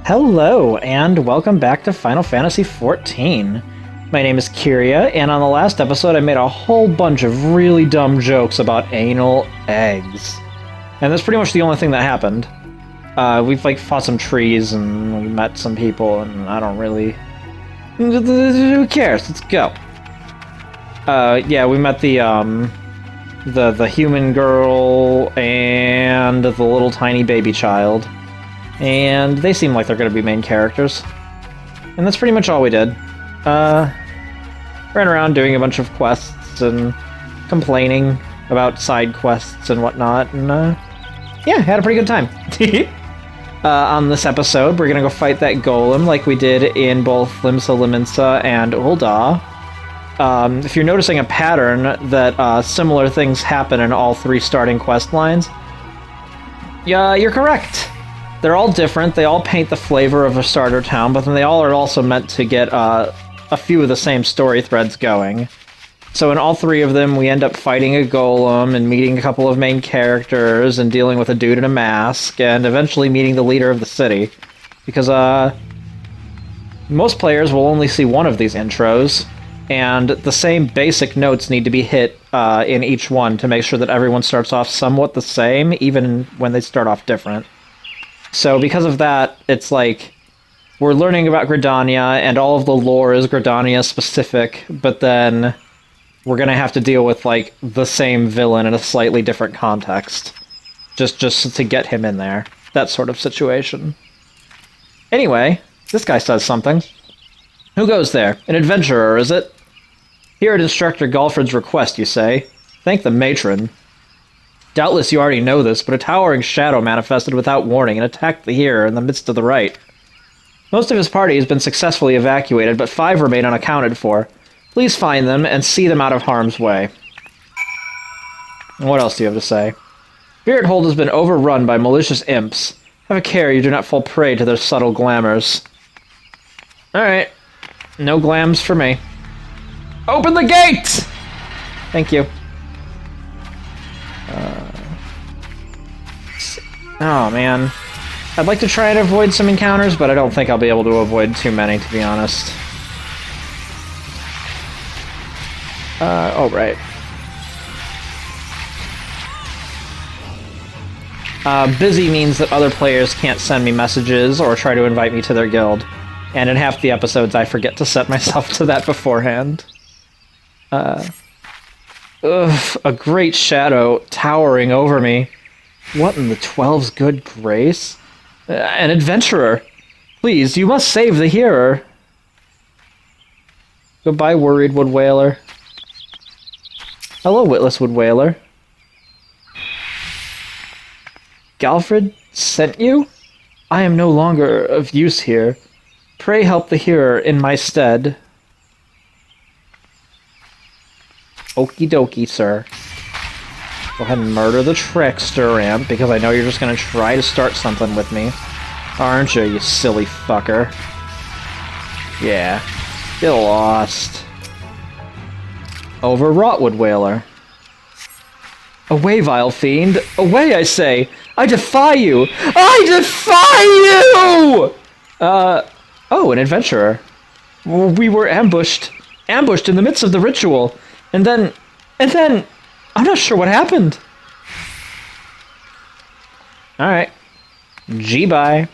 Hello, and welcome back to Final Fantasy XIV. My name is Kyria, and on the last episode I made a whole bunch of really dumb jokes about anal eggs. And that's pretty much the only thing that happened. We've, fought some trees, and we met some people, and I don't really... Who cares? Let's go. Yeah, we met the human girl and the little tiny baby child. And they seem like they're going to be main characters. And that's pretty much all we did. Ran around doing a bunch of quests and complaining about side quests and whatnot, and yeah, had a pretty good time. On this episode, we're going to go fight that golem like we did in both Limsa Liminsa and Ul'dah. If you're noticing a pattern that similar things happen in all three starting quest lines, yeah, you're correct. They're all different, they all paint the flavor of a starter town, but then they all are also meant to get a few of the same story threads going. So in all three of them, we end up fighting a golem, and meeting a couple of main characters, and dealing with a dude in a mask, and eventually meeting the leader of the city. Because, most players will only see one of these intros, and the same basic notes need to be hit in each one to make sure that everyone starts off somewhat the same, even when they start off different. So because of that, it's like, we're learning about Gridania, and all of the lore is Gridania specific, but then we're gonna have to deal with, the same villain in a slightly different context. Just to get him in there. That sort of situation. Anyway, this guy says something. Who goes there? An adventurer, is it? Here at Instructor Galfred's request, you say? Thank the matron. Doubtless you already know this, but a towering shadow manifested without warning and attacked the hearer in the midst of the rite. Most of his party has been successfully evacuated, but 5 remain unaccounted for. Please find them and see them out of harm's way. What else do you have to say? Spirithold has been overrun by malicious imps. Have a care you do not fall prey to their subtle glamours. Alright. No glams for me. Open the gate! Thank you. Oh, man. I'd like to try and avoid some encounters, but I don't think I'll be able to avoid too many, to be honest. Oh, right. Busy means that other players can't send me messages or try to invite me to their guild. And in half the episodes, I forget to set myself to that beforehand. A great shadow towering over me. What in the 12's good grace? An adventurer! Please, you must save the hearer! Goodbye, worried wood wailer. Hello, witless wood wailer. Galfred sent you? I am no longer of use here. Pray help the hearer in my stead. Okie dokie, sir. Go ahead and murder the trickster imp, because I know you're just gonna try to start something with me. Aren't you, you silly fucker? Yeah. Get lost. Overwrought wood wailer. Away, vile fiend! Away, I say! I defy you! I defy you! Oh, an adventurer. We were ambushed in the midst of the ritual, and then, I'm not sure what happened. Alright. G-bye.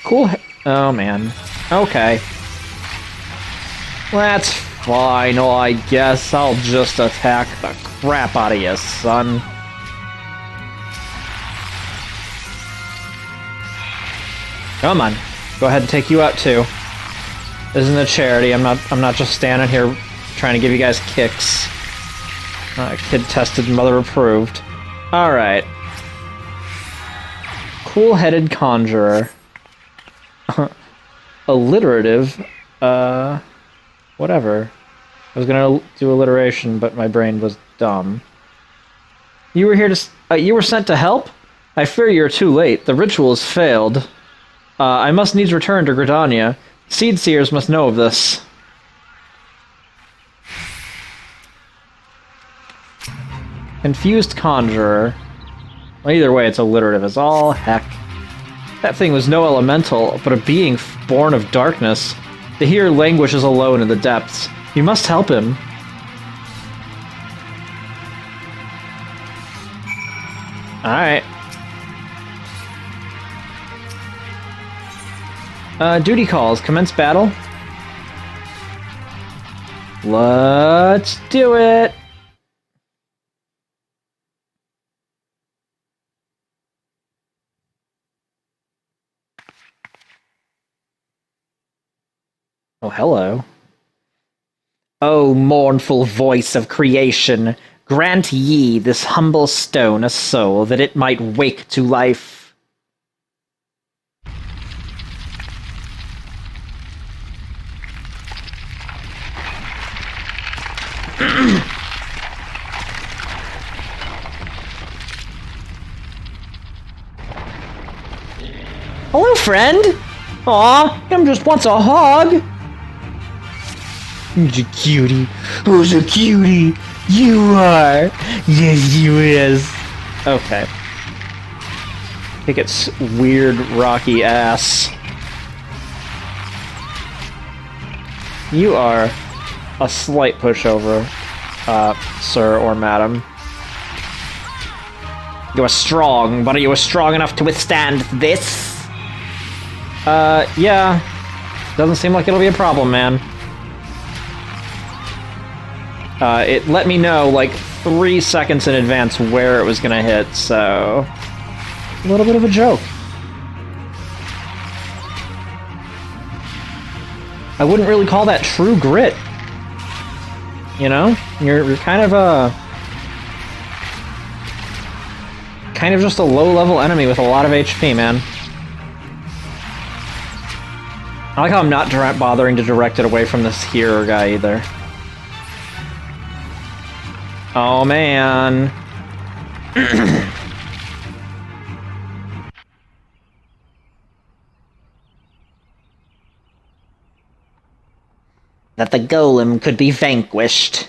Cool. Oh, man. Okay. That's fine, I guess. I'll just attack the crap out of you, son. Come on. Go ahead and take you out, too. This isn't a charity. I'm not just standing here trying to give you guys kicks. Kid tested, mother approved. Alright. Cool-headed conjurer. Alliterative. Whatever. I was gonna do alliteration, but my brain was dumb. You were here to... you were sent to help? I fear you're too late. The ritual has failed. I must needs return to Gridania. Seed Seers must know of this. Confused Conjurer. Well, either way, it's alliterative as all heck. That thing was no elemental, but a being born of darkness. The here languishes alone in the depths. You must help him. Alright. Duty calls. Commence battle. Let's do it! Oh, hello. O mournful voice of creation, grant ye this humble stone a soul, that it might wake to life. Hello, friend! Aw, him just wants a hug! Who's a cutie? Who's a cutie? You are! Yes, you is! Okay. Kick its weird, rocky ass. You are a slight pushover, sir or madam. You are strong, but are you strong enough to withstand this? Yeah. Doesn't seem like it'll be a problem, man. It let me know, like, 3 seconds in advance where it was gonna hit, so... a little bit of a joke. I wouldn't really call that true grit. You know? You're kind of a... kind of just a low-level enemy with a lot of HP, man. I like how I'm not bothering to direct it away from this hero guy, either. Oh, man. That the golem could be vanquished.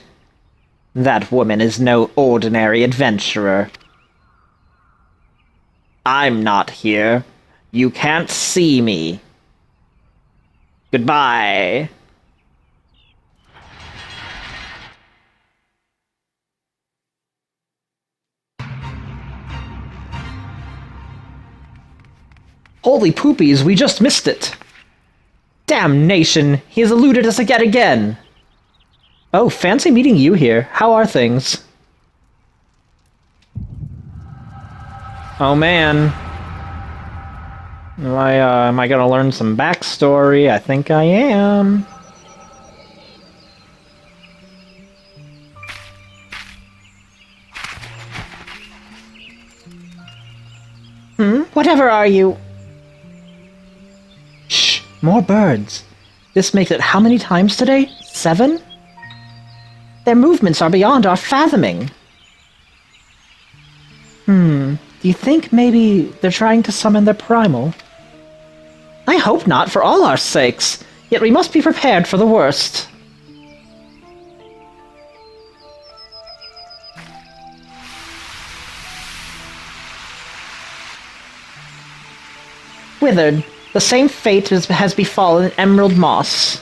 That woman is no ordinary adventurer. I'm not here. You can't see me. Goodbye. Holy poopies, we just missed it! Damnation, he has eluded us yet again! Oh, fancy meeting you here. How are things? Oh man. Am I gonna learn some backstory? I think I am. Whatever are you? Shh, more birds. This makes it how many times today? 7? Their movements are beyond our fathoming. Do you think maybe they're trying to summon their primal? I hope not, for all our sakes. Yet we must be prepared for the worst. Withered, the same fate has befallen Emerald Moss.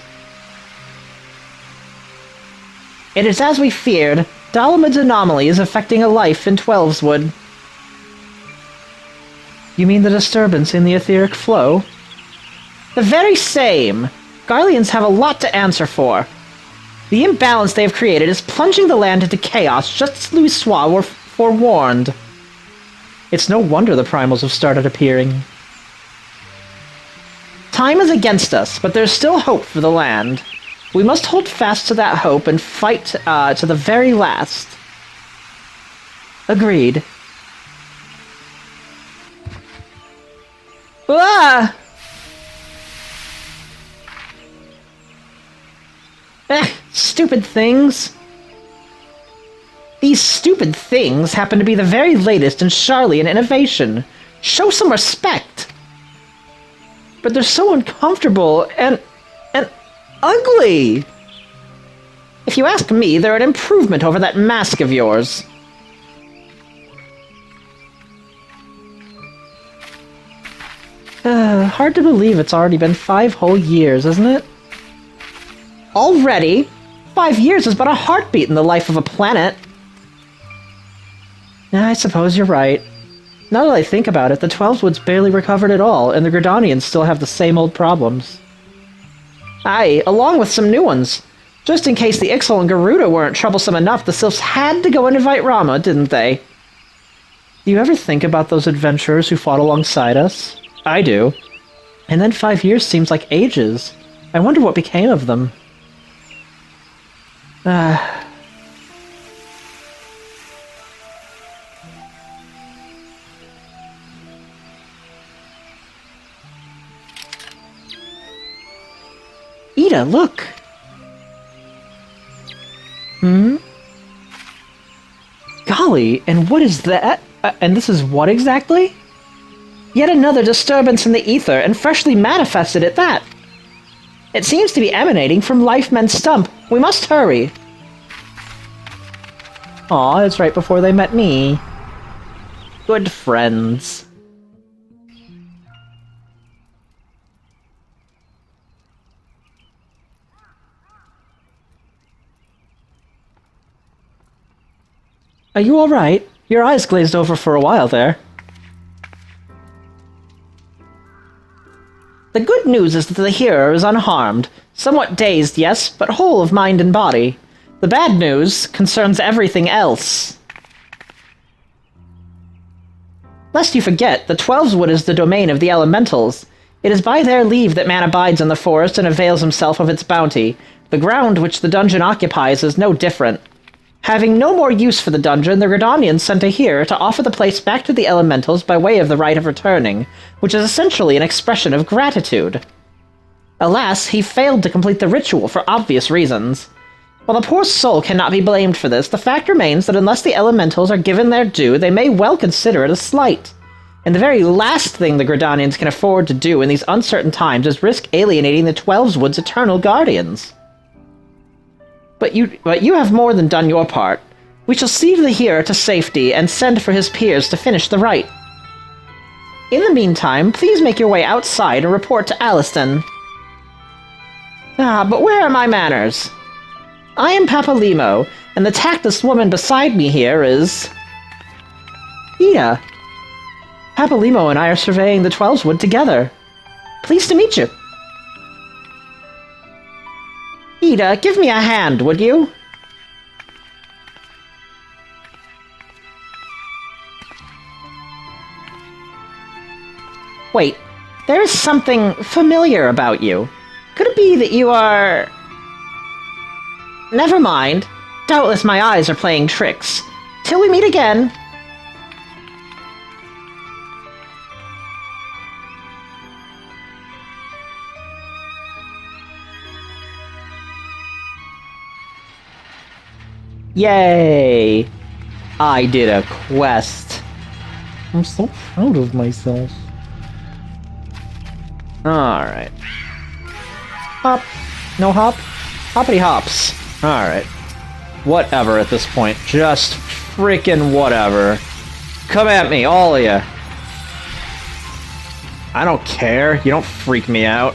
It is as we feared. Dalamud's anomaly is affecting a life in Twelveswood. You mean the disturbance in the etheric flow? The very same! Garleans have a lot to answer for. The imbalance they have created is plunging the land into chaos just as Louisoix were forewarned. It's no wonder the primals have started appearing. Time is against us, but there's still hope for the land. We must hold fast to that hope and fight to the very last. Agreed. Ah! Stupid things. These stupid things happen to be the very latest in Charlian innovation. Show some respect. But they're so uncomfortable and ugly. If you ask me, they're an improvement over that mask of yours. Hard to believe it's already been 5 whole years, isn't it? Already? 5 years is but a heartbeat in the life of a planet. I suppose you're right. Now that I think about it, the Twelveswood's barely recovered at all, and the Gridanians still have the same old problems. Aye, along with some new ones. Just in case the Ixal and Garuda weren't troublesome enough, the Sylphs had to go and invite Rama, didn't they? Do you ever think about those adventurers who fought alongside us? I do. And then 5 years seems like ages. I wonder what became of them. Ida, look! Golly, and what is that? And this is what exactly? Yet another disturbance in the ether, and freshly manifested at that. It seems to be emanating from Lifemen's stump. We must hurry. Aw, it's right before they met me. Good friends. Are you alright? Your eyes glazed over for a while there. The good news is that the hearer is unharmed. Somewhat dazed, yes, but whole of mind and body. The bad news concerns everything else. Lest you forget, the Twelveswood is the domain of the elementals. It is by their leave that man abides in the forest and avails himself of its bounty. The ground which the dungeon occupies is no different. Having no more use for the dungeon, the Gridanians sent a here to offer the place back to the elementals by way of the rite of returning, which is essentially an expression of gratitude. Alas, he failed to complete the ritual for obvious reasons. While the poor soul cannot be blamed for this, the fact remains that unless the elementals are given their due, they may well consider it a slight. And the very last thing the Gridanians can afford to do in these uncertain times is risk alienating the Twelveswood's eternal guardians. But you have more than done your part. We shall see the hearer to safety and send for his peers to finish the rite. In the meantime, please make your way outside and report to Aliston. But where are my manners? I am Papalimo, and the tactless woman beside me here is... Ida. Papalimo and I are surveying the Twelveswood together. Pleased to meet you. Ida, give me a hand, would you? Wait, there is something familiar about you. Could it be that you are... Never mind. Doubtless my eyes are playing tricks. Till we meet again. Yay! I did a quest. I'm so proud of myself. Alright. Hop. No hop? Hoppity hops. Alright. Whatever at this point. Just freaking whatever. Come at me, all of you. I don't care. You don't freak me out.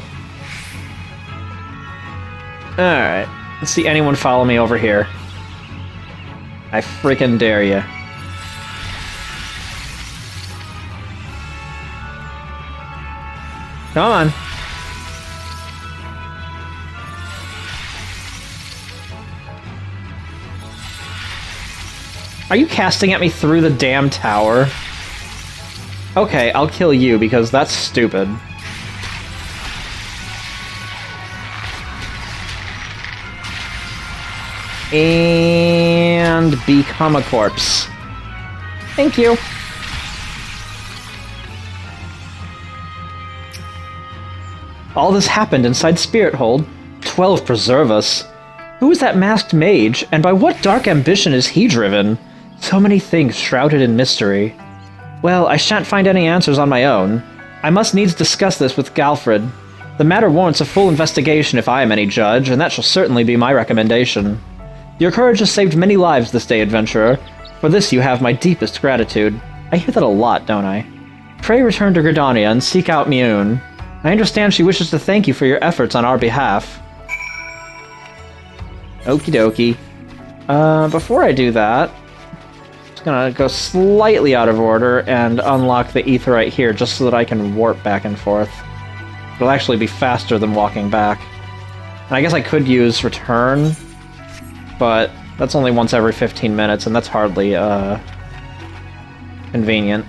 Alright. Let's see anyone follow me over here. I freaking dare you. Come on. Are you casting at me through the damn tower? Okay, I'll kill you because that's stupid. And become a corpse. Thank you. All this happened inside Spirit Hold. 12 preserve us. Who is that masked mage, and by what dark ambition is he driven? So many things shrouded in mystery. Well, I shan't find any answers on my own. I must needs discuss this with Galfred. The matter warrants a full investigation if I am any judge, and that shall certainly be my recommendation. Your courage has saved many lives this day, adventurer. For this you have my deepest gratitude. I hear that a lot, don't I? Pray return to Gridania and seek out Mune. I understand she wishes to thank you for your efforts on our behalf. Okie dokie. Before I do that, I'm just gonna go slightly out of order and unlock the Aetheryte here just so that I can warp back and forth. It'll actually be faster than walking back. And I guess I could use return, but that's only once every 15 minutes, and that's hardly convenient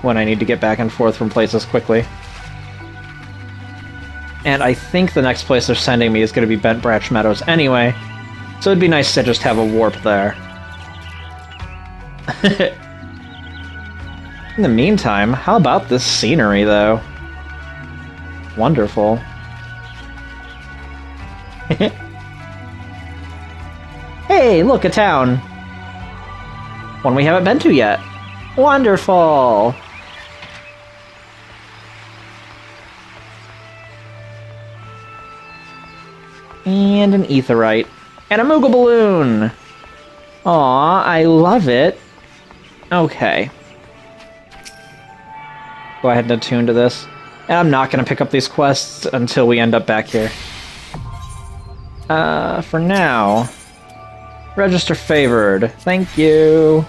when I need to get back and forth from places quickly. And I think the next place they're sending me is going to be Bentbranch Meadows anyway, so it'd be nice to just have a warp there. In the meantime, how about this scenery, though? Wonderful. Hey, look, a town! One we haven't been to yet. Wonderful! And an Aetheryte. And a Moogle Balloon! Aw, I love it. Okay. Go ahead and attune to this. And I'm not going to pick up these quests until we end up back here. For now... Register favored. Thank you.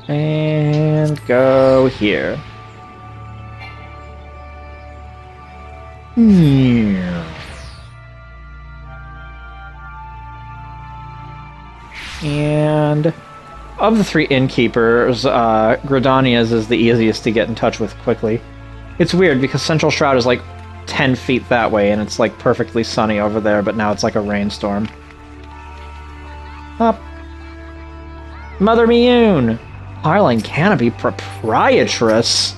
And go here. And of the three innkeepers, Gridania's is the easiest to get in touch with quickly. It's weird because Central Shroud is like 10 feet that way and it's like perfectly sunny over there, but now it's like a rainstorm. Up. Mother Mune! Carling Canopy Proprietress!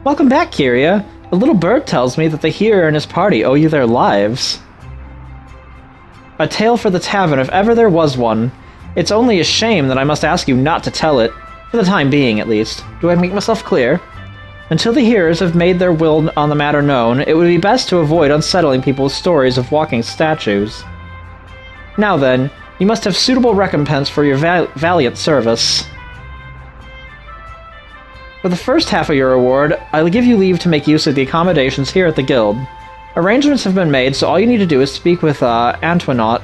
Welcome back, Kyria. The little bird tells me that the hero and his party owe you their lives. A tale for the tavern if ever there was one. It's only a shame that I must ask you not to tell it. For the time being, at least. Do I make myself clear? Until the hearers have made their will on the matter known, it would be best to avoid unsettling people with stories of walking statues. Now then, you must have suitable recompense for your valiant service. For the first half of your reward, I'll give you leave to make use of the accommodations here at the guild. Arrangements have been made, so all you need to do is speak with Antoinette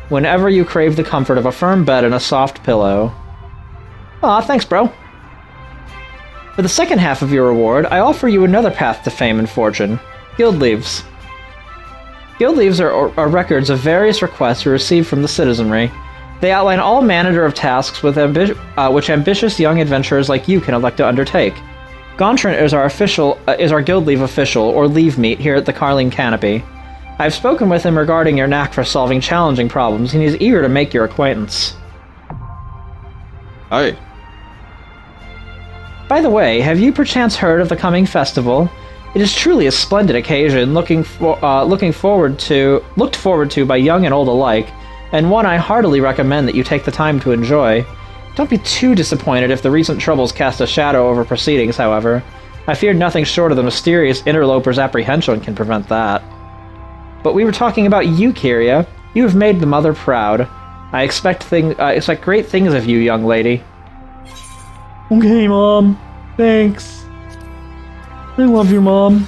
whenever you crave the comfort of a firm bed and a soft pillow. Aw, thanks, bro. For the second half of your reward, I offer you another path to fame and fortune. Guild leaves. Guild leaves are records of various requests we receive from the citizenry. They outline all manner of tasks with which ambitious young adventurers like you can elect to undertake. Gontran is our guild leave official, or leave meet, here at the Carling Canopy. I've spoken with him regarding your knack for solving challenging problems, and he's eager to make your acquaintance. Hi. By the way, have you perchance heard of the coming festival? It is truly a splendid occasion, looked forward to by young and old alike, and one I heartily recommend that you take the time to enjoy. Don't be too disappointed if the recent troubles cast a shadow over proceedings, however. I fear nothing short of the mysterious interloper's apprehension can prevent that. But we were talking about you, Kyria. You have made the mother proud. I expect great things of you, young lady. Okay, Mom. Thanks. I love you, Mom.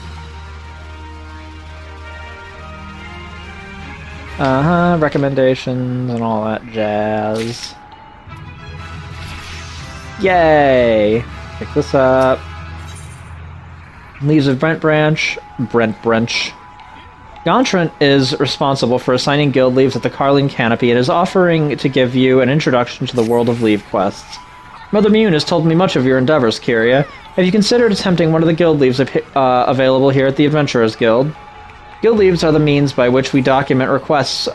Recommendations and all that jazz. Yay! Pick this up. Leaves of Bentbranch. Gontran is responsible for assigning guild leaves at the Carling Canopy and is offering to give you an introduction to the world of leave quests. Mother Mune has told me much of your endeavors, Kyria. Have you considered attempting one of the guild leaves available here at the Adventurers Guild? Guild leaves are the means by which we document requests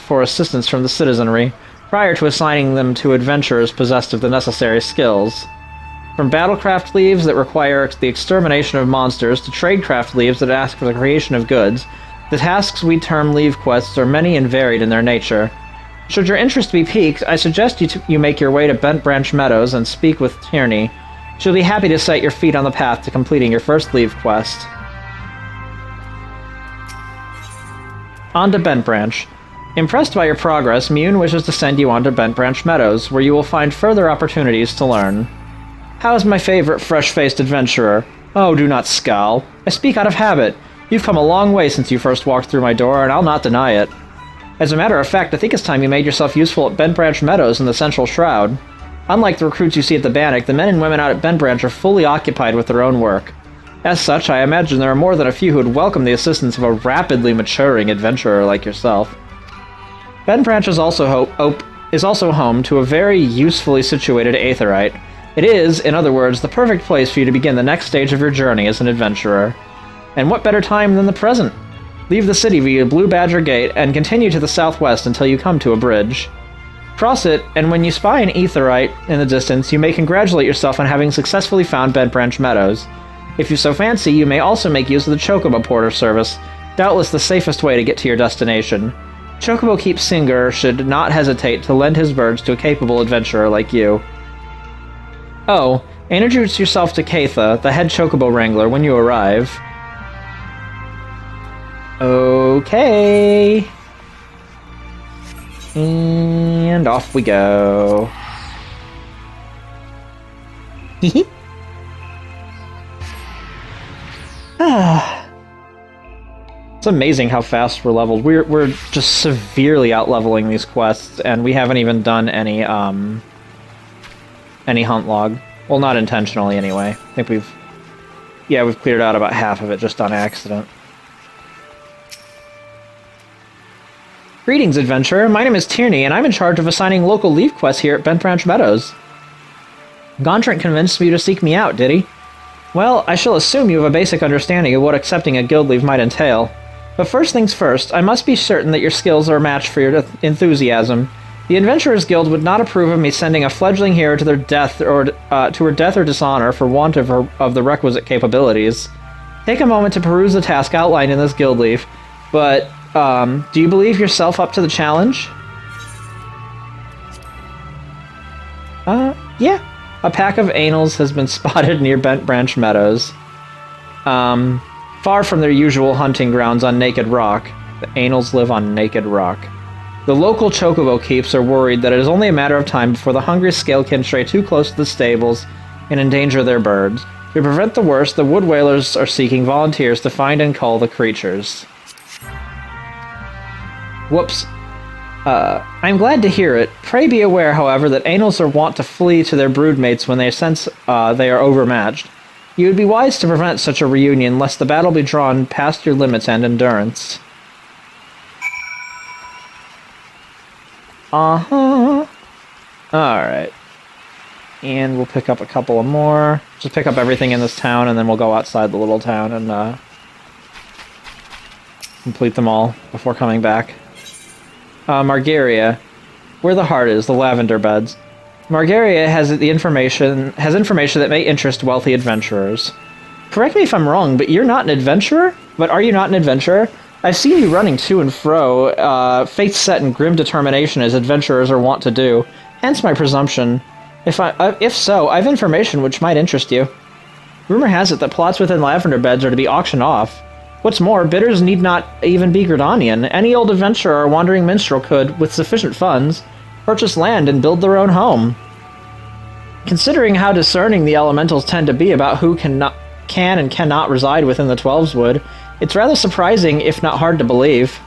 for assistance from the citizenry, prior to assigning them to adventurers possessed of the necessary skills. From battlecraft leaves that require the extermination of monsters to tradecraft leaves that ask for the creation of goods, the tasks we term leave quests are many and varied in their nature. Should your interest be piqued, I suggest you make your way to Bentbranch Meadows and speak with Tierney. She'll be happy to set your feet on the path to completing your first leave quest. On to Bentbranch. Impressed by your progress, Mune wishes to send you on to Bentbranch Meadows, where you will find further opportunities to learn. How is my favorite fresh-faced adventurer? Oh, do not scowl. I speak out of habit. You've come a long way since you first walked through my door, and I'll not deny it. As a matter of fact, I think it's time you made yourself useful at Bentbranch Meadows in the Central Shroud. Unlike the recruits you see at the Bannock, the men and women out at Bentbranch are fully occupied with their own work. As such, I imagine there are more than a few who would welcome the assistance of a rapidly maturing adventurer like yourself. Bentbranch is also home to a very usefully situated aetheryte. It is, in other words, the perfect place for you to begin the next stage of your journey as an adventurer. And what better time than the present? Leave the city via Blue Badger Gate and continue to the southwest until you come to a bridge. Cross it, and when you spy an aetheryte in the distance, you may congratulate yourself on having successfully found Bentbranch Meadows. If you so fancy, you may also make use of the Chocobo Porter service, doubtless the safest way to get to your destination. Chocobo Keep Singer should not hesitate to lend his birds to a capable adventurer like you. Oh, introduce yourself to Katha, the head Chocobo Wrangler, when you arrive. Okay. And off we go. Hehe. It's amazing how fast we're leveled. We're just severely out-leveling these quests, and we haven't even done any hunt log. Well, not intentionally, anyway. I think we've cleared out about half of it just on accident. Greetings, adventurer. My name is Tierney, and I'm in charge of assigning local leave quests here at Bentbranch Meadows. Gontran convinced you to seek me out, did he? Well, I shall assume you have a basic understanding of what accepting a guild leave might entail. But first things first, I must be certain that your skills are matched for your enthusiasm. The Adventurers Guild would not approve of me sending a fledgling hero to their death or to her death or dishonor for want of the requisite capabilities. Take a moment to peruse the task outlined in this guild leave, but do you believe yourself up to the challenge? Yeah. A pack of anals has been spotted near Bentbranch Meadows. Far from their usual hunting grounds on Naked Rock. The anals live on Naked Rock. The local Chocobo keeps are worried that it is only a matter of time before the hungry scalekin stray too close to the stables and endanger their birds. To prevent the worst, the wood whalers are seeking volunteers to find and cull the creatures. Whoops. I'm glad to hear it. Pray be aware, however, that anals are wont to flee to their broodmates when they sense they are overmatched. You would be wise to prevent such a reunion, lest the battle be drawn past your limits and endurance. Uh-huh. Alright. And we'll pick up a couple of more. Just pick up everything in this town, and then we'll go outside the little town and complete them all before coming back. Margaria. Where the heart is, the lavender beds. Margaria has information that may interest wealthy adventurers. Correct me if I'm wrong, but you're not an adventurer? But are you not an adventurer? I've seen you running to and fro, face set in grim determination as adventurers are wont to do. Hence my presumption. If so, I've information which might interest you. Rumor has it that plots within lavender beds are to be auctioned off. What's more, bidders need not even be Gridanian. Any old adventurer or wandering minstrel could, with sufficient funds, purchase land and build their own home. Considering how discerning the elementals tend to be about who can and cannot reside within the Twelveswood, it's rather surprising, if not hard to believe.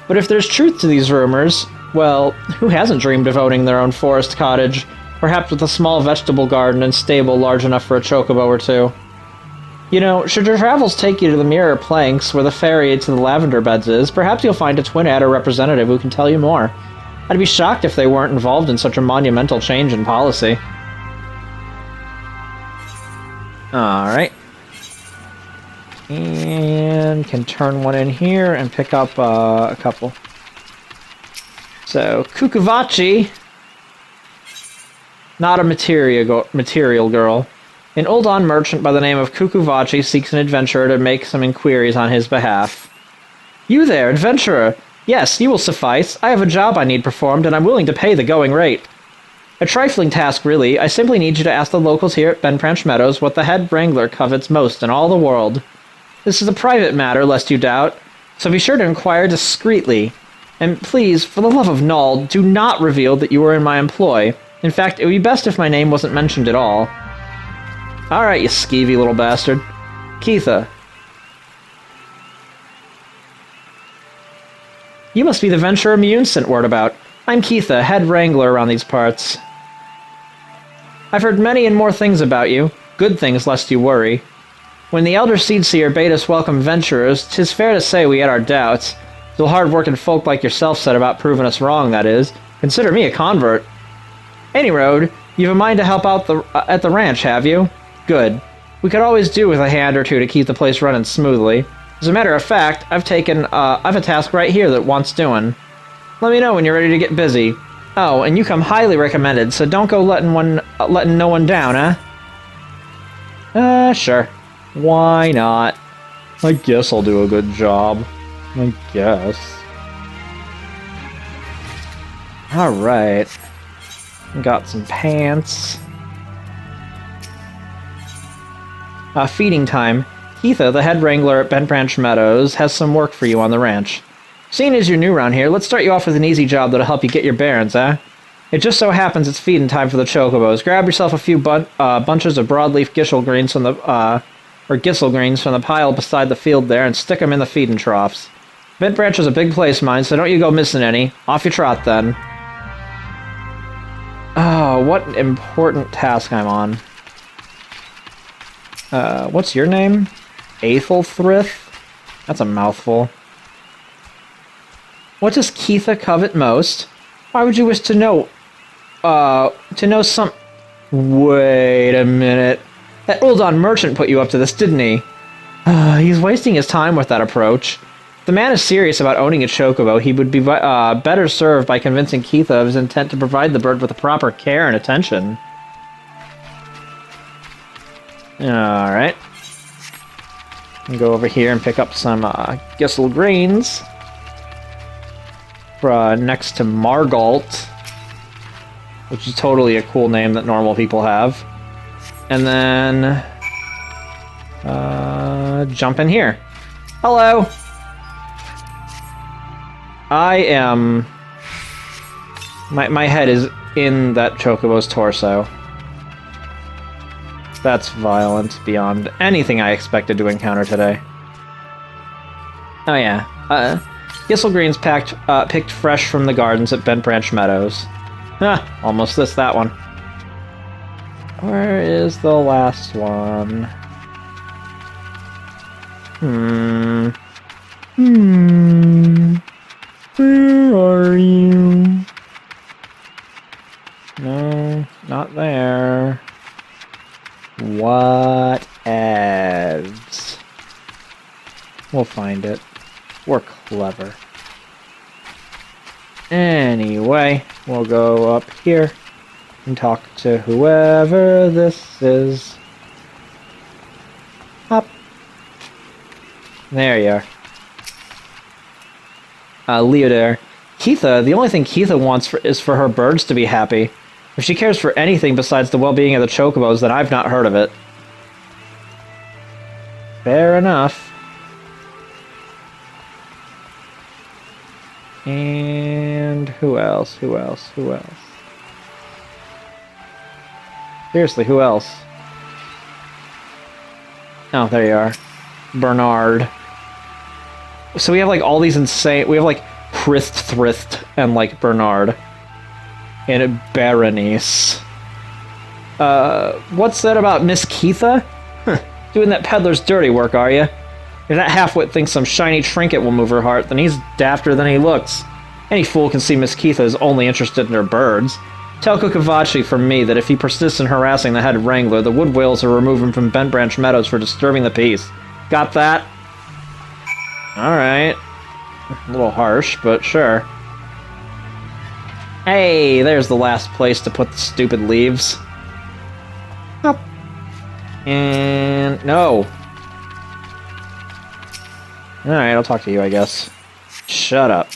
But if there's truth to these rumors, well, who hasn't dreamed of owning their own forest cottage, perhaps with a small vegetable garden and stable large enough for a chocobo or two? You know, should your travels take you to the Mirror Planks, where the ferry to the lavender beds is, perhaps you'll find a Twin Adder representative who can tell you more. I'd be shocked if they weren't involved in such a monumental change in policy. Alright. And can turn one in here and pick up a couple. So, Kukuvachi. Not a material girl. An Uldan merchant by the name of Kukuvachi seeks an adventurer to make some inquiries on his behalf. You there, adventurer! Yes, you will suffice. I have a job I need performed, and I'm willing to pay the going rate. A trifling task, really. I simply need you to ask the locals here at Bentbranch Meadows what the head wrangler covets most in all the world. This is a private matter, lest you doubt, so be sure to inquire discreetly. And please, for the love of Null, do not reveal that you were in my employ. In fact, it would be best if my name wasn't mentioned at all. Alright, you skeevy little bastard. Keitha. You must be the venturer Mune sent word about. I'm Keitha, head wrangler around these parts. I've heard many and more things about you. Good things, lest you worry. When the Elder Seedseer bade us welcome venturers, 'tis fair to say we had our doubts. Till hard-working folk like yourself said about proving us wrong, that is. Consider me a convert. Any road, you've a mind to help out at the ranch, have you? Good. We could always do with a hand or two to keep the place running smoothly. As a matter of fact, I've a task right here that wants doing. Let me know when you're ready to get busy. Oh, and you come highly recommended, so don't go letting no one down, huh? Sure. Why not? I guess I'll do a good job. I guess. Alright. Got some pants. Feeding time. Keitha, the head wrangler at Bentbranch Meadows, has some work for you on the ranch. Seeing as you're new around here, let's start you off with an easy job that'll help you get your bearings, It just so happens it's feeding time for the chocobos. Grab yourself a few bunches of broadleaf gissel greens from the pile beside the field there and stick them in the feeding troughs. Bentbranch is a big place, mine, so don't you go missing any. Off you trot, then. Oh, what an important task I'm on. What's your name? Aethelthrith? That's a mouthful. What does Keitha covet most? Why would you wish to know some... Wait a minute. That Ul'dan merchant put you up to this, didn't he? He's wasting his time with that approach. If the man is serious about owning a chocobo, he would be better served by convincing Keitha of his intent to provide the bird with the proper care and attention. Alright. Go over here and pick up some gissel greens. Next to Margalt, which is totally a cool name that normal people have. And then jump in here. Hello! I am... My head is in that chocobo's torso. That's violent beyond anything I expected to encounter today. Oh yeah, gissel greens picked fresh from the gardens at Bentbranch Meadows. Almost missed that one. Where is the last one? Where are you? No, not there. What evs? We'll find it. We're clever. Anyway, we'll go up here and talk to whoever this is. Up. There you are. Leodare. Keitha, the only thing Keitha wants is for her birds to be happy. If she cares for anything besides the well-being of the chocobos, then I've not heard of it. Fair enough. And who else? Who else? Who else? Seriously, who else? Oh, there you are. Bernard. So we have like all these insane... We have like Prith, Thrift, and like Bernard. And Berenice. What's that about Miss Keitha? Doing that peddler's dirty work, are you? If that halfwit thinks some shiny trinket will move her heart, then he's dafter than he looks. Any fool can see Miss Keitha is only interested in her birds. Tell Kukavachi from me that if he persists in harassing the head wrangler, the wood whales will remove him from Bentbranch Meadows for disturbing the peace. Got that? Alright. A little harsh, but sure. Hey, there's the last place to put the stupid leaves. Up. And... no. Alright, I'll talk to you, I guess. Shut up.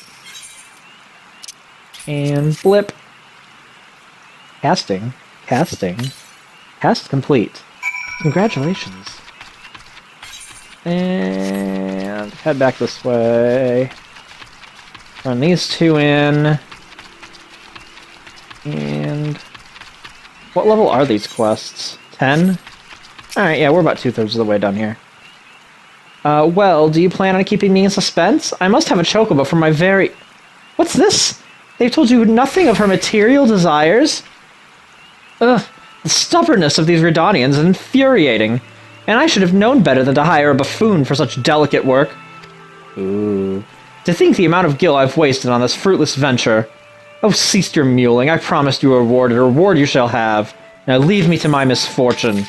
And blip. Casting. Casting. Cast complete. Congratulations. And head back this way. Run these two in. And... what level are these quests? 10? Alright, yeah, we're about 2/3 of the way done here. Well, do you plan on keeping me in suspense? I must have a chocobo for my very... What's this? They've told you nothing of her material desires? Ugh, the stubbornness of these Redanians is infuriating. And I should have known better than to hire a buffoon for such delicate work. Ooh. To think the amount of gil I've wasted on this fruitless venture. Oh, cease your mewling. I promised you a reward, and a reward you shall have. Now leave me to my misfortune.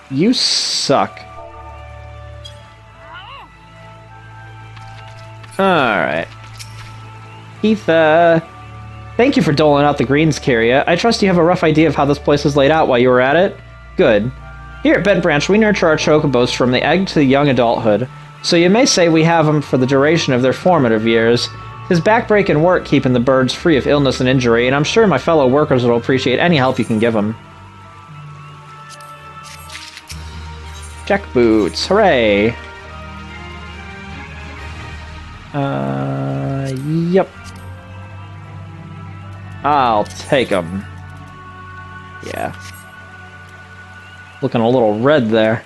You suck. Alright. Keith, thank you for doling out the greens, Kyria. I trust you have a rough idea of how this place is laid out while you were at it? Good. Here at Bentbranch, we nurture our chocobos from the egg to the young adulthood, so you may say we have them for the duration of their formative years. His backbreaking work keeping the birds free of illness and injury, and I'm sure my fellow workers will appreciate any help you can give them. Check boots, hooray! Yep. I'll take them. Yeah. Looking a little red there.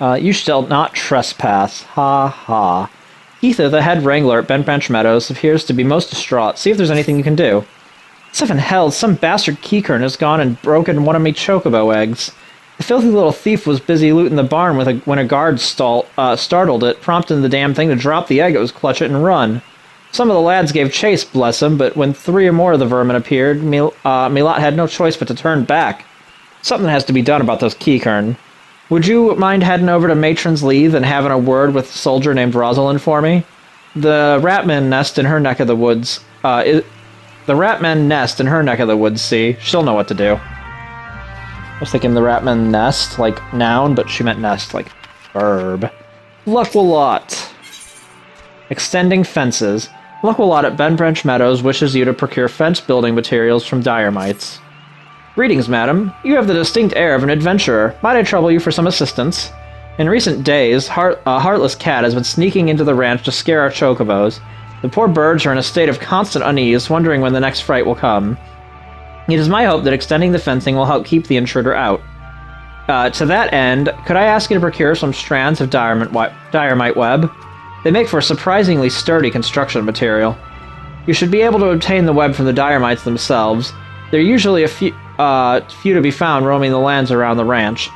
You shall not trespass. Ha ha. Ether, the head wrangler at Bentbranch Meadows, appears to be most distraught. See if there's anything you can do. Seven hells, some bastard Keycurn has gone and broken one of me chocobo eggs. The filthy little thief was busy looting the barn when a guard startled it, prompting the damn thing to drop the egg it was clutch it and run. Some of the lads gave chase, bless them, but when 3 or more of the vermin appeared, me lot had no choice but to turn back. Something has to be done about those Keycurn. Would you mind heading over to Matron's Leith and having a word with a soldier named Rosalind for me? The Ratman nest in her neck of the woods. The Ratman nest in her neck of the woods, see? She'll know what to do. I was thinking the Ratman nest, like noun, but she meant nest, like verb. Luckwalot. Extending fences. Luckwalot at Bentbranch Meadows wishes you to procure fence building materials from Diremites. Greetings, madam. You have the distinct air of an adventurer. Might I trouble you for some assistance? In recent days, a heartless cat has been sneaking into the ranch to scare our chocobos. The poor birds are in a state of constant unease, wondering when the next fright will come. It is my hope that extending the fencing will help keep the intruder out. To that end, could I ask you to procure some strands of Diremite web? They make for a surprisingly sturdy construction material. You should be able to obtain the web from the Diremites themselves. There are usually a few to be found roaming the lands around the ranch.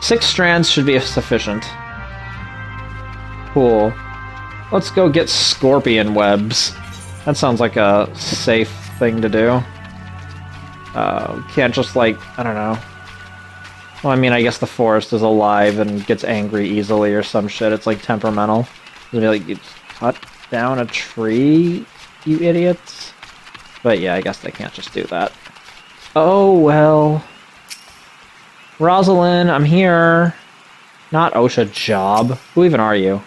6 strands should be sufficient. Cool. Let's go get scorpion webs. That sounds like a safe thing to do. Can't just, like, I don't know. Well, I mean, I guess the forest is alive and gets angry easily or some shit. It's, like, temperamental. It'll be like, you cut down a tree, you idiots? But yeah, I guess they can't just do that. Oh, well. Rosalind, I'm here. Not OSHA job. Who even are you?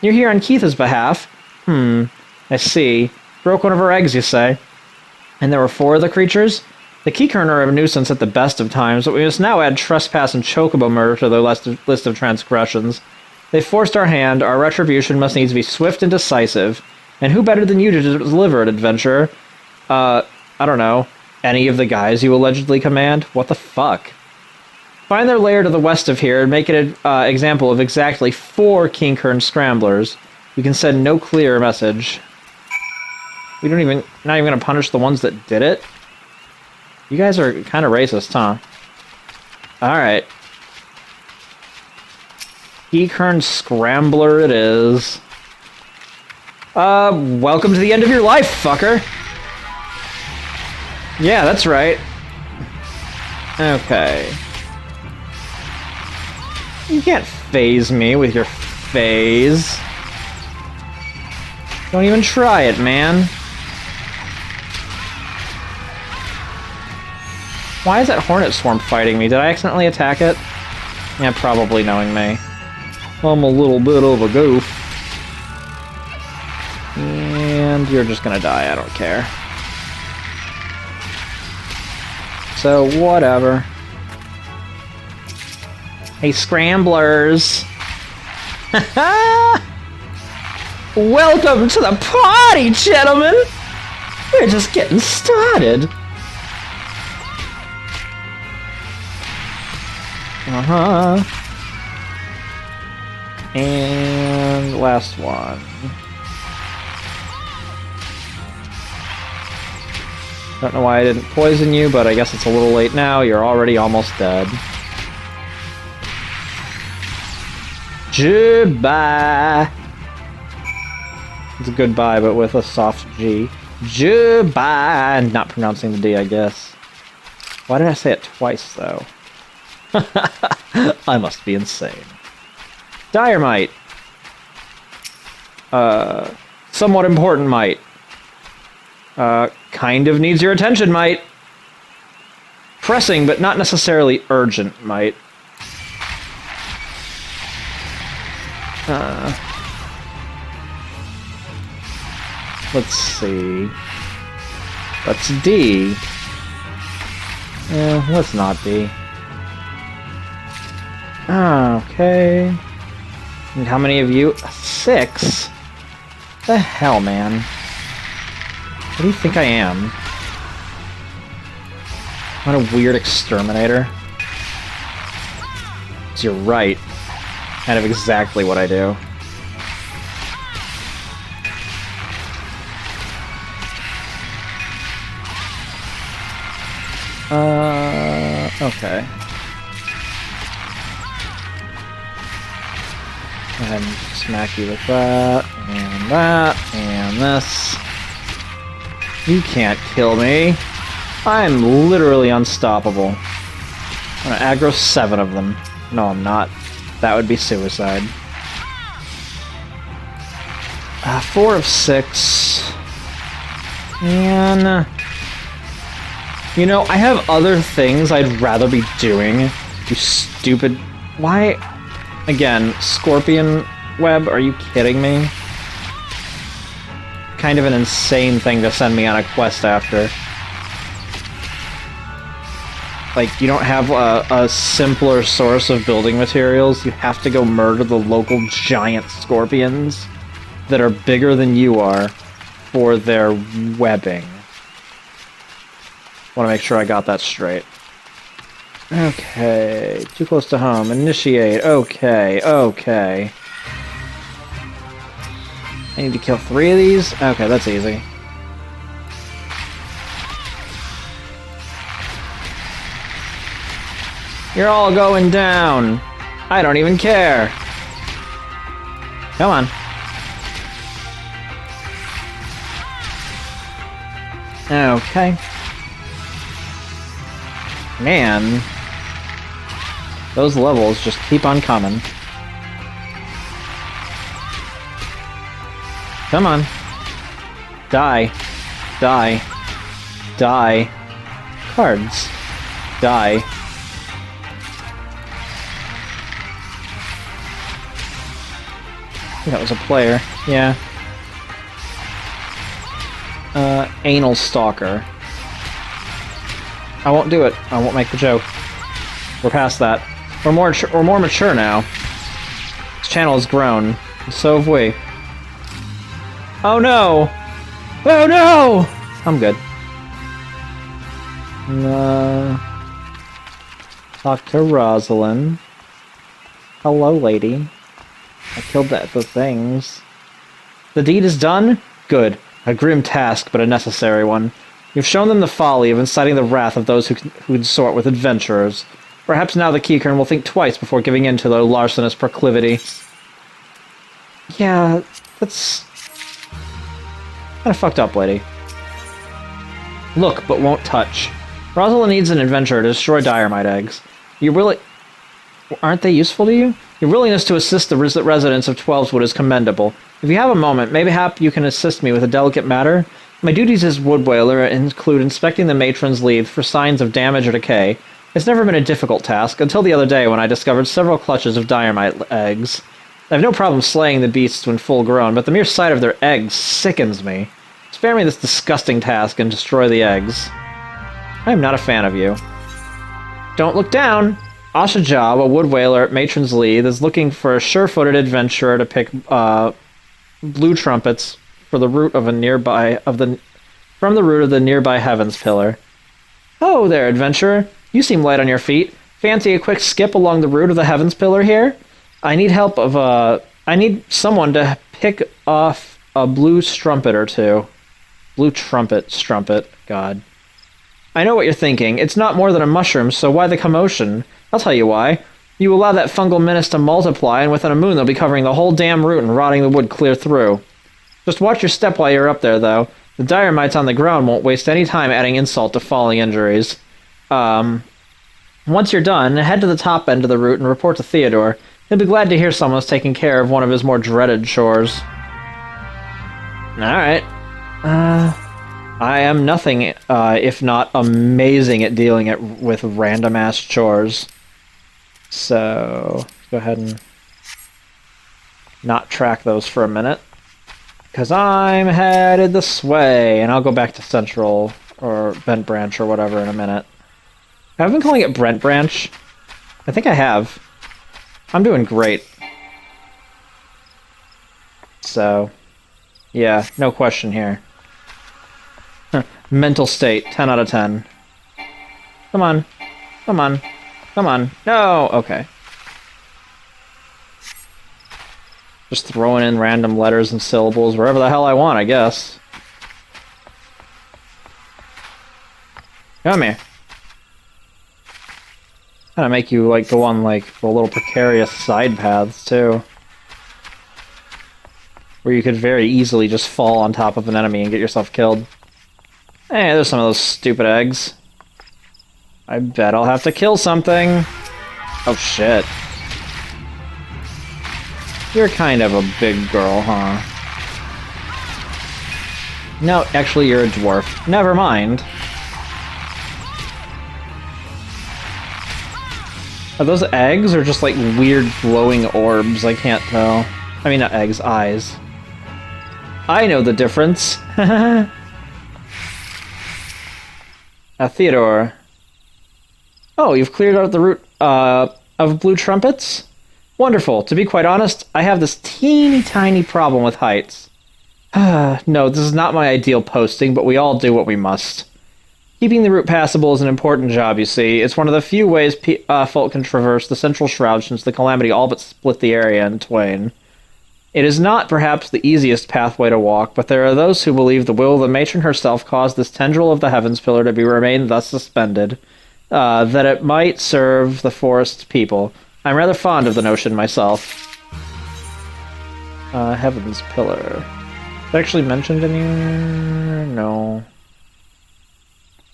You're here on Keith's behalf. I see. Broke one of her eggs, you say? And there were 4 of the creatures? The Keycurn are a nuisance at the best of times, but we must now add trespass and chocobo murder to their list of transgressions. They forced our hand, our retribution must needs be swift and decisive. And who better than you to deliver it, adventurer? I don't know. Any of the guys you allegedly command? What the fuck? Find their lair to the west of here and make an example of exactly 4 Keycurn scramblers. We can send no clearer message. Not even gonna punish the ones that did it? You guys are kind of racist, huh? Alright. Keycurn Scrambler it is. Welcome to the end of your life, fucker! Yeah, that's right. Okay. You can't phase me with your phase. Don't even try it, man. Why is that hornet swarm fighting me? Did I accidentally attack it? Yeah, probably, knowing me. I'm a little bit of a goof. And you're just gonna die, I don't care. So, whatever. Hey, scramblers. Welcome to the party, gentlemen! We're just getting started. Uh-huh. And last one. Don't know why I didn't poison you, but I guess it's a little late now. You're already almost dead. Goodbye. It's a goodbye, but with a soft G. Goodbye. Not pronouncing the D, I guess. Why did I say it twice, though? I must be insane. Diorite. Somewhat important, mite. Kind of needs your attention, mite. Pressing, but not necessarily urgent, mite. Let's see. Let's D. Let's not D. Okay. And how many of you? 6? The hell, man. What do you think I am? What a weird exterminator. 'Cause you're right. Kind of exactly what I do. Okay. Go ahead and smack you with that, and this. You can't kill me. I'm literally unstoppable. I'm gonna aggro 7 of them. No, I'm not. That would be suicide. 4 of 6. And... you know, I have other things I'd rather be doing. You stupid... Why... Again, scorpion web? Are you kidding me? Kind of an insane thing to send me on a quest after. Like, you don't have a simpler source of building materials. You have to go murder the local giant scorpions that are bigger than you are for their webbing. Want to make sure I got that straight. Okay, too close to home. Initiate. Okay, okay. I need to kill 3 of these? Okay, that's easy. You're all going down. I don't even care. Come on. Okay. Man. Those levels just keep on coming. Come on. Die. Die. Die. Cards. Die. That was a player. Yeah. Anal stalker. I won't do it. I won't make the joke. We're past that. We're more mature now. This channel has grown. And so have we. Oh no! Oh no! I'm good. Talk to Rosalind. Hello, lady. I killed the things. The deed is done? Good. A grim task, but a necessary one. You've shown them the folly of inciting the wrath of those who consort with adventurers. Perhaps now the Keycurn will think twice before giving in to their larcenous proclivity. Yeah, that's... kinda fucked up, lady. Look, but won't touch. Rosalind needs an adventurer to destroy diorite eggs. You really... aren't they useful to you? Your willingness to assist the residents of Twelveswood is commendable. If you have a moment, maybe you can assist me with a delicate matter? My duties as woodwhaler include inspecting the matron's leaves for signs of damage or decay. It's never been a difficult task, until the other day when I discovered several clutches of diorite eggs. I have no problem slaying the beasts when full grown, but the mere sight of their eggs sickens me. Spare me this disgusting task and destroy the eggs. I am not a fan of you. Don't look down! Ashajab, a wood whaler at Matron's Lead, is looking for a sure-footed adventurer to pick blue trumpets for the root of from the root of the nearby Heavens Pillar. Oh there, adventurer. You seem light on your feet. Fancy a quick skip along the route of the Heavens Pillar here? I need someone to pick off a blue strumpet or two. Blue strumpet, God. I know what you're thinking. It's not more than a mushroom, so why the commotion? I'll tell you why. You allow that fungal menace to multiply, and within a moon they'll be covering the whole damn route and rotting the wood clear through. Just watch your step while you're up there, though. The dire mites on the ground won't waste any time adding insult to falling injuries. Once you're done, head to the top end of the route and report to Theodore. He'll be glad to hear someone's taking care of one of his more dreaded chores. Alright. I am nothing if not amazing at dealing with random-ass chores. So, go ahead and not track those for a minute. Because I'm headed this way, and I'll go back to Central, or Bentbranch, or whatever in a minute. I've been calling it Bentbranch. I think I have. I'm doing great. So, yeah, no question here. Mental state, 10 out of 10. Come on. Come on. Come on. No! Okay. Just throwing in random letters and syllables wherever the hell I want, I guess. Come here. Kind of make you, like, go on, like, the little precarious side paths, too. Where you could very easily just fall on top of an enemy and get yourself killed. Hey, there's some of those stupid eggs. I bet I'll have to kill something. Oh, shit. You're kind of a big girl, huh? No, actually, you're a dwarf. Never mind. Are those eggs or just, like, weird glowing orbs? I can't tell. I mean, not eggs, eyes. I know the difference. Theodore. Oh, you've cleared out the route of blue trumpets? Wonderful. To be quite honest, I have this teeny tiny problem with heights. No, this is not my ideal posting, but we all do what we must. Keeping the route passable is an important job, you see. It's one of the few ways folk can traverse the central shroud since the calamity all but split the area in twain. It is not, perhaps, the easiest pathway to walk, but there are those who believe the will of the matron herself caused this tendril of the Heavens Pillar to remain thus suspended, that it might serve the forest people. I'm rather fond of the notion myself. Heavens Pillar. Is it actually mentioned anywhere? No.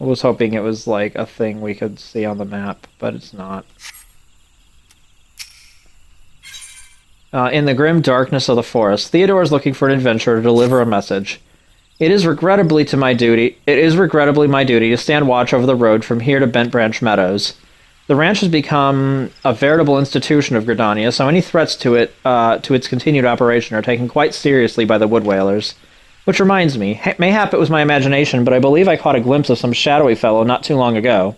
I was hoping it was, like, a thing we could see on the map, but it's not. In the grim darkness of the forest, Theodore is looking for an adventurer to deliver a message. It is regrettably my duty to stand watch over the road from here to Bentbranch Meadows. The ranch has become a veritable institution of Gridania, so any threats to its continued operation are taken quite seriously by the wood whalers. Which reminds me, mayhap it was my imagination, but I believe I caught a glimpse of some shadowy fellow not too long ago.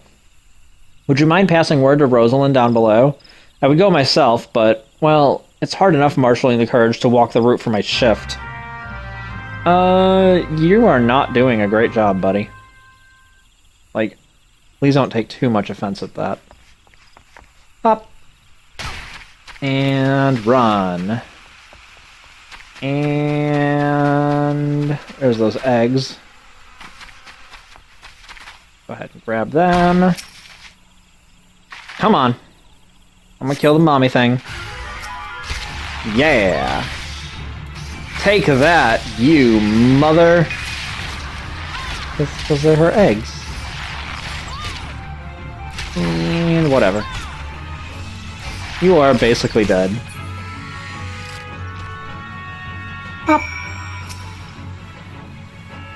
Would you mind passing word to Rosalind down below? I would go myself, but, well, it's hard enough marshalling the courage to walk the route for my shift. You are not doing a great job, buddy. Like, please don't take too much offense at that. Up. And run. And there's those eggs. Go ahead and grab them. Come on. I'm gonna kill the mommy thing. Yeah. Take that, you mother. Those are her eggs. And whatever. You are basically dead.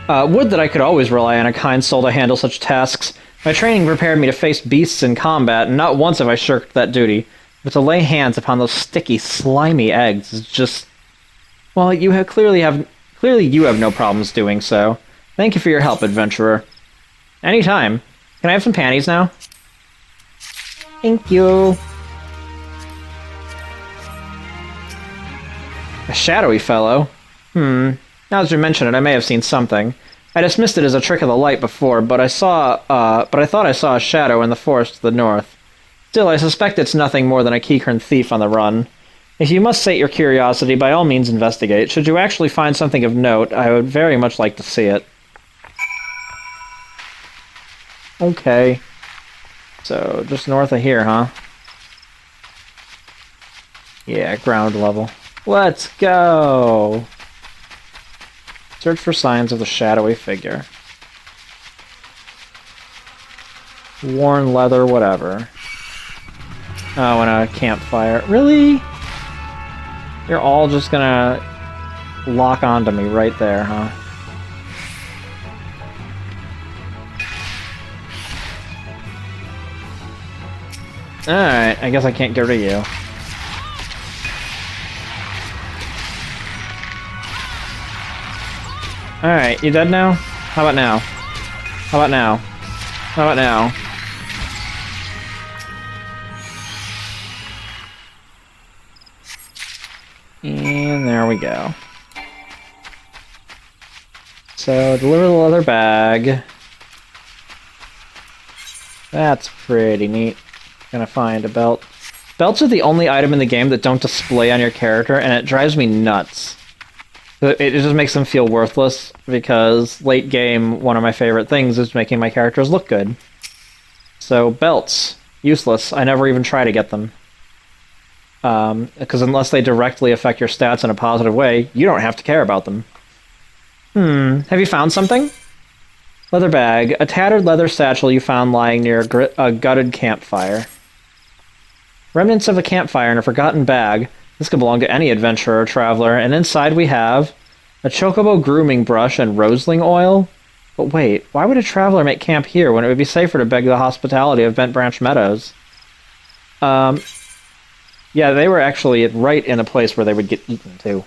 Would that I could always rely on a kind soul to handle such tasks. My training prepared me to face beasts in combat, and not once have I shirked that duty. But to lay hands upon those sticky, slimy eggs is just... Well, clearly you have no problems doing so. Thank you for your help, adventurer. Anytime. Can I have some panties now? Thank you. A shadowy fellow? Now that you mention it, I may have seen something. I dismissed it as a trick of the light before, but I thought I saw a shadow in the forest to the north. Still, I suspect it's nothing more than a Keychron thief on the run. If you must sate your curiosity, by all means investigate. Should you actually find something of note, I would very much like to see it. Okay. So, just north of here, huh? Yeah, ground level. Let's go! Search for signs of the shadowy figure. Worn leather, whatever. Oh, and a campfire. Really? You're all just gonna lock onto me right there, huh? Alright, I guess I can't get rid of you. Alright, you dead now? How about now? How about now? How about now? And there we go. So, deliver the leather bag. That's pretty neat. Gonna find a belt. Belts are the only item in the game that don't display on your character, and it drives me nuts. It just makes them feel worthless, because late game, one of my favorite things is making my characters look good. So, belts. Useless. I never even try to get them. Because unless they directly affect your stats in a positive way, you don't have to care about them. Have you found something? Leather bag. A tattered leather satchel you found lying near a gutted campfire. Remnants of a campfire in a forgotten bag. This could belong to any adventurer or traveler, and inside we have a chocobo grooming brush and roseling oil. But wait, why would a traveler make camp here when it would be safer to beg the hospitality of Bentbranch Meadows? Yeah, they were actually right in a place where they would get eaten, too.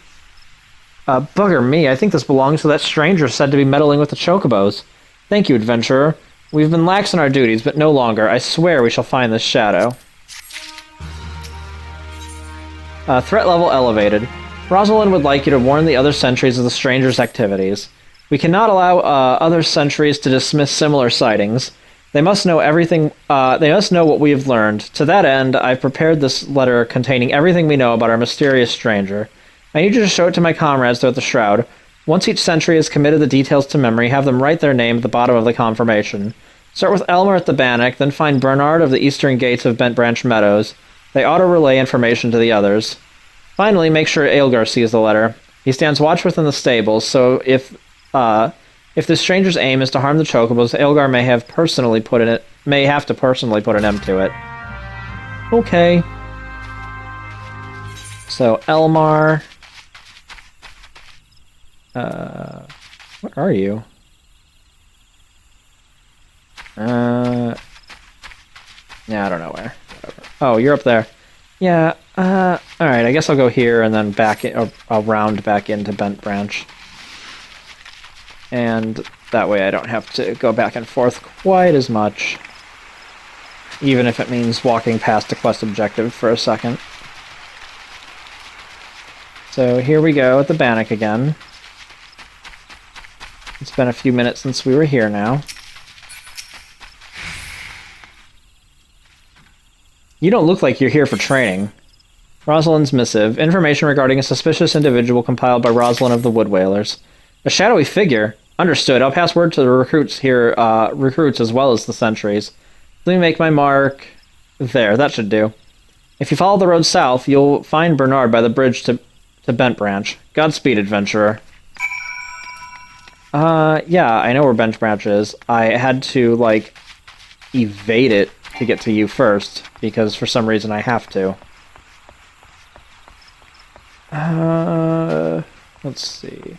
Bugger me, I think this belongs to that stranger said to be meddling with the chocobos. Thank you, adventurer. We've been lax in our duties, but no longer. I swear we shall find this shadow. Threat level elevated. Rosalind would like you to warn the other sentries of the stranger's activities. We cannot allow other sentries to dismiss similar sightings. They must know everything. They must know what we have learned. To that end, I've prepared this letter containing everything we know about our mysterious stranger. I need you to show it to my comrades throughout the shroud. Once each sentry has committed the details to memory, have them write their name at the bottom of the confirmation. Start with Elmer at the Bannock, then find Bernard of the eastern gates of Bentbranch Meadows. They auto-relay information to the others. Finally, make sure Aelgar sees the letter. He stands watch within the stables, so if the stranger's aim is to harm the chocobos, Aelgar may have to personally put an end to it. Okay. So, Elmar. What are you? Yeah, I don't know where. Whatever. Oh, you're up there. Yeah, alright, I guess I'll go here and then I'll round back into Bentbranch. And that way I don't have to go back and forth quite as much. Even if it means walking past a quest objective for a second. So here we go at the Bannock again. It's been a few minutes since we were here now. You don't look like you're here for training. Rosalind's missive. Information regarding a suspicious individual compiled by Rosalind of the Wood Whalers. A shadowy figure? Understood. I'll pass word to the recruits here, recruits as well as the sentries. Let me make my mark. There, that should do. If you follow the road south, you'll find Bernard by the bridge to Bentbranch. Godspeed, adventurer. Yeah, I know where Bentbranch is. I had to, evade it to get to you first, because for some reason I have to. Let's see.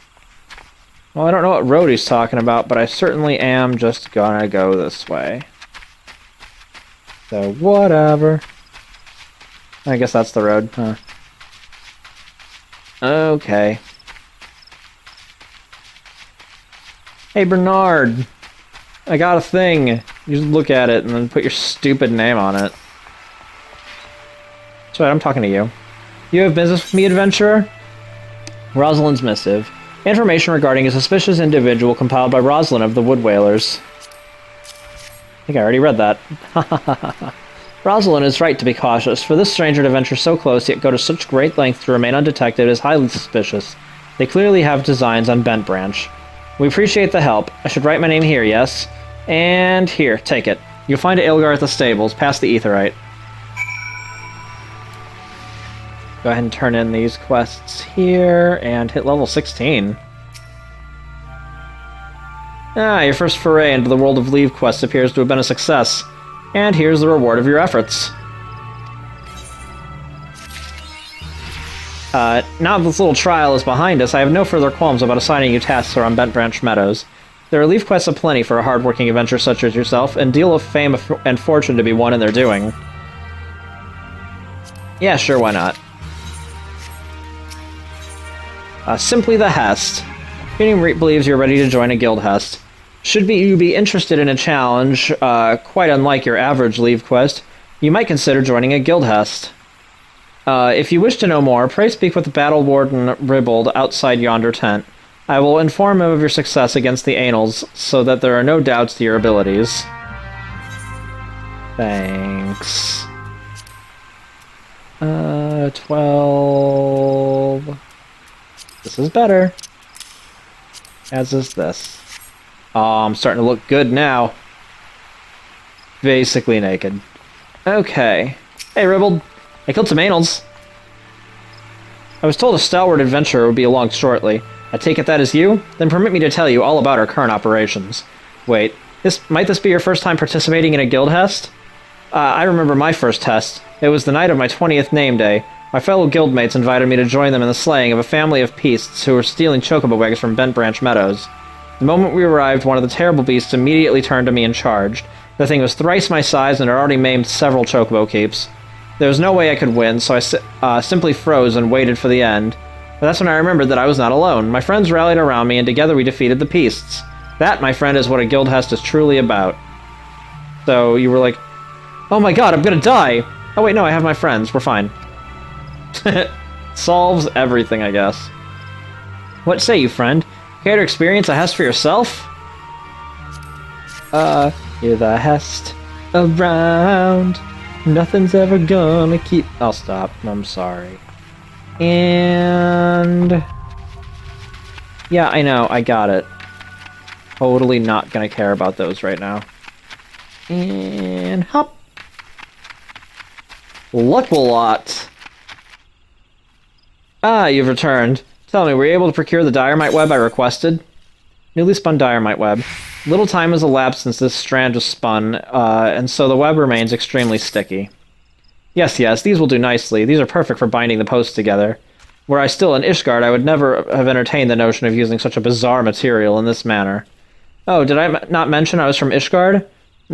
Well, I don't know what road he's talking about, but I certainly am just gonna go this way. So, whatever. I guess that's the road, huh? Okay. Hey, Bernard! I got a thing! You just look at it and then put your stupid name on it. That's right, I'm talking to you. You have business with me, adventurer? Rosalind's missive. Information regarding a suspicious individual compiled by Rosalind of the Wood Whalers. I think I already read that. Rosalind is right to be cautious, for this stranger to venture so close yet go to such great lengths to remain undetected is highly suspicious. They clearly have designs on Bentbranch. We appreciate the help. I should write my name here, yes? And here, take it. You'll find Ilgar at the stables, past the Aetheryte. Go ahead and turn in these quests here, and hit level 16. Ah, your first foray into the world of Leave quests appears to have been a success. And here's the reward of your efforts. Now that this little trial is behind us, I have no further qualms about assigning you tasks around Bentbranch Meadows. There are Leave quests aplenty for a hard-working adventurer such as yourself, and deal of fame and fortune to be won in their doing. Yeah, sure, why not? Simply the Hest. Union believes you're ready to join a guild Hest. Should you be interested in a challenge, quite unlike your average Leave quest, you might consider joining a guild Hest. If you wish to know more, pray speak with the Battle Warden Ribald outside yonder tent. I will inform him of your success against the Annals, so that there are no doubts to your abilities. Thanks. 12... This is better. As is this. Oh, I'm starting to look good now. Basically naked. Okay. Hey, Ribald. I killed some Annals. I was told a stalwart adventurer would be along shortly. I take it that is you? Then permit me to tell you all about our current operations. Wait, might this be your first time participating in a guild Hest? I remember my first test. It was the night of my 20th name day. My fellow guildmates invited me to join them in the slaying of a family of beasts who were stealing chocobo eggs from Bentbranch Meadows. The moment we arrived, one of the terrible beasts immediately turned to me and charged. The thing was thrice my size and had already maimed several chocobo keeps. There was no way I could win, so I simply froze and waited for the end. But that's when I remembered that I was not alone. My friends rallied around me, and together we defeated the beasts. That, my friend, is what a guild Hest is truly about. So you were like, oh my god, I'm gonna die! Oh wait, no, I have my friends. We're fine. Solves everything, I guess. What say you, friend? Care to experience a Hest for yourself? You're the Hest around. Nothing's ever gonna keep... I'll stop. I'm sorry. And... yeah, I know. I got it. Totally not gonna care about those right now. And hop. Luck-a-lot. Ah, you've returned. Tell me, were you able to procure the Diorite web I requested? Newly spun Diorite web. Little time has elapsed since this strand was spun, and so the web remains extremely sticky. Yes, these will do nicely. These are perfect for binding the posts together. Were I still in Ishgard, I would never have entertained the notion of using such a bizarre material in this manner. Oh, did I not mention I was from Ishgard?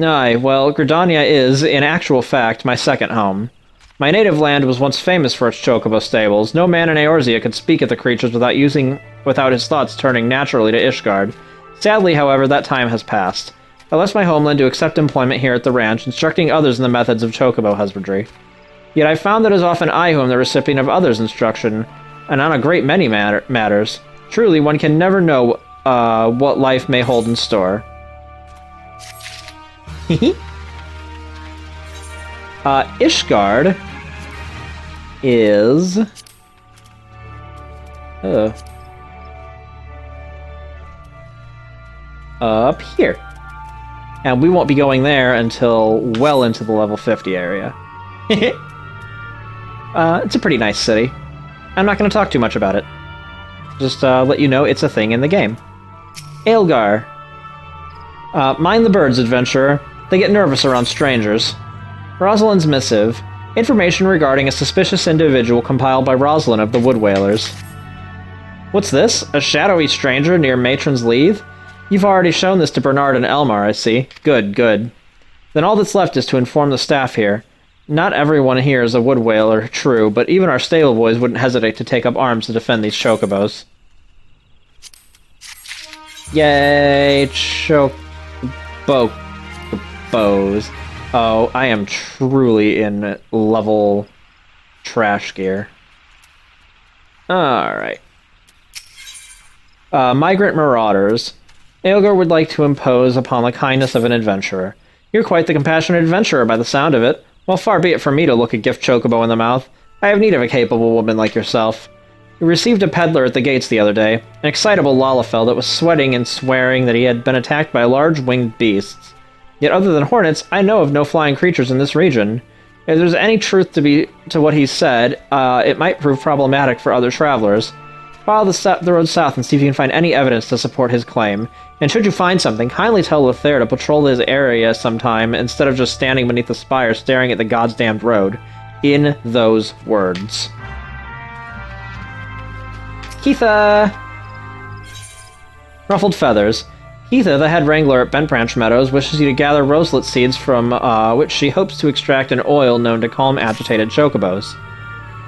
Aye, well, Gridania is, in actual fact, my second home. My native land was once famous for its chocobo stables. No man in Eorzea could speak at the creatures without his thoughts turning naturally to Ishgard. Sadly, however, that time has passed. I left my homeland to accept employment here at the ranch, instructing others in the methods of chocobo husbandry. Yet I found that it is often I who am the recipient of others' instruction, and on a great many matters. Truly, one can never know what life may hold in store. Ishgard is... up here. And we won't be going there until well into the level 50 area. It's a pretty nice city. I'm not going to talk too much about it. Just let you know it's a thing in the game. Ilgar. Mind the birds, adventurer. They get nervous around strangers. Rosalind's missive. Information regarding a suspicious individual compiled by Rosalind of the Wood Whalers. What's this? A shadowy stranger near Matron's Leave? You've already shown this to Bernard and Elmar, I see. Good, good. Then all that's left is to inform the staff here. Not everyone here is a wood whaler, true, but even our stable boys wouldn't hesitate to take up arms to defend these chocobos. Yay, chocobos. Oh, I am truly in level trash gear. Alright. Migrant marauders. Aelgar would like to impose upon the kindness of an adventurer. You're quite the compassionate adventurer by the sound of it. Well, far be it from me to look a gift chocobo in the mouth. I have need of a capable woman like yourself. We received a peddler at the gates the other day, an excitable Lalafell that was sweating and swearing that he had been attacked by large winged beasts. Yet other than hornets, I know of no flying creatures in this region. If there's any truth to what he said, it might prove problematic for other travelers. Follow the road south and see if you can find any evidence to support his claim. And should you find something, kindly tell Lothair to patrol his area sometime instead of just standing beneath the spire staring at the goddamned road. In those words. Keitha! Ruffled Feathers. Keitha, the head wrangler at Bentbranch Meadows, wishes you to gather roselet seeds from which she hopes to extract an oil known to calm agitated chocobos.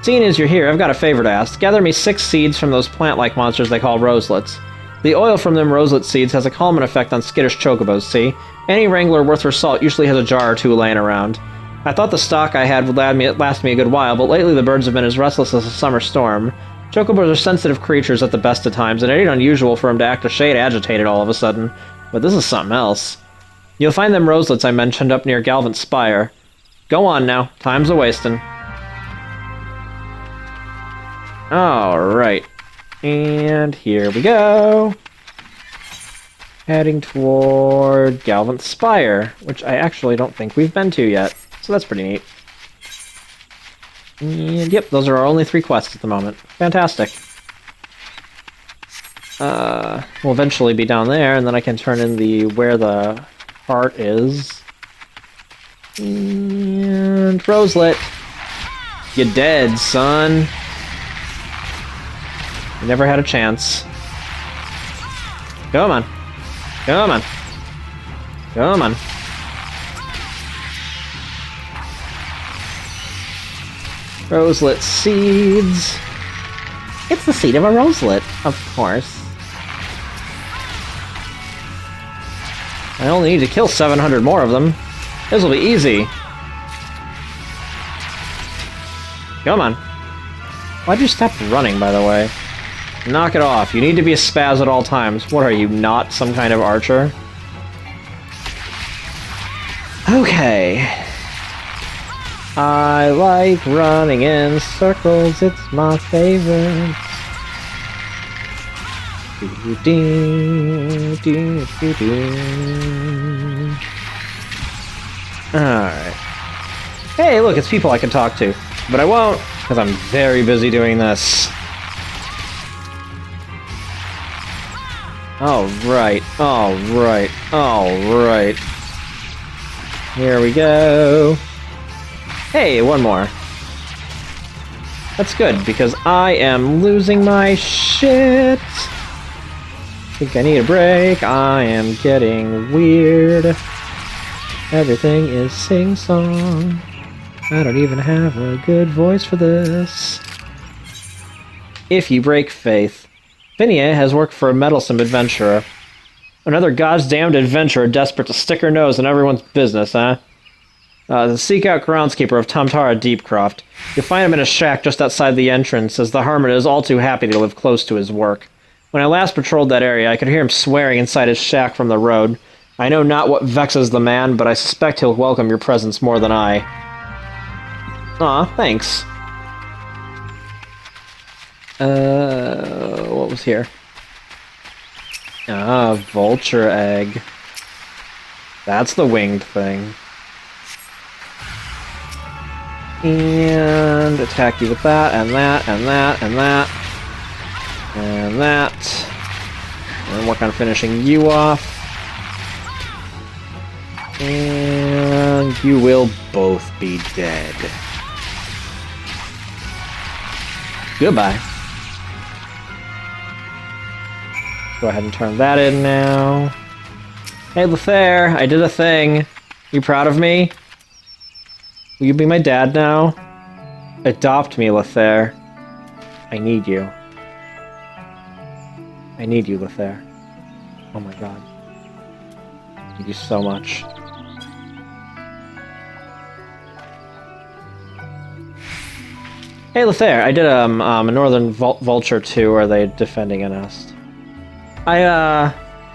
Seeing as you're here, I've got a favor to ask. Gather me 6 seeds from those plant-like monsters they call roselets. The oil from them roselet seeds has a calming effect on skittish chocobos, see? Any wrangler worth her salt usually has a jar or 2 laying around. I thought the stock I had would last me a good while, but lately the birds have been as restless as a summer storm. Chocobos are sensitive creatures at the best of times, and it ain't unusual for them to act a shade agitated all of a sudden. But this is something else. You'll find them roselets I mentioned up near Galvant's Spire. Go on now, time's a-wasting. Alright. And here we go. Heading toward Galvant's Spire, which I actually don't think we've been to yet. So that's pretty neat. And yep, those are our only 3 quests at the moment. Fantastic. We'll eventually be down there, and then I can turn in the where the heart is. And Roselet. You're dead, son. You never had a chance. Come on. Come on. Come on. Roselet seeds. It's the seed of a roselet, of course. I only need to kill 700 more of them. This will be easy. Come on. Why'd you stop running, by the way? Knock it off. You need to be a spaz at all times. What are you, not some kind of archer? Okay. I like running in circles, it's my favorite. Alright. Hey, look, it's people I can talk to. But I won't, because I'm very busy doing this. Alright, alright, alright. Here we go. Hey, one more. That's good, because I am losing my shit. Think I need a break. I am getting weird. Everything is sing-song. I don't even have a good voice for this. If you break faith. Finia has worked for a meddlesome adventurer. Another goddamned adventurer desperate to stick her nose in everyone's business, huh? The seek-out groundskeeper of Tamtara Deepcroft. You'll find him in a shack just outside the entrance, as the hermit is all too happy to live close to his work. When I last patrolled that area, I could hear him swearing inside his shack from the road. I know not what vexes the man, but I suspect he'll welcome your presence more than I. Aw, thanks. What was here? Ah, vulture egg. That's the winged thing. And attack you with that, and that, and that, and that. And that. And work on finishing you off. And you will both be dead. Goodbye. Go ahead and turn that in now. Hey, Lothair, I did a thing. You proud of me? Will you be my dad now? Adopt me, Lothair. I need you. I need you, Lothair. Oh my god. I need you so much. Hey, Lothair, I did a Northern Vulture too. Are they defending a nest?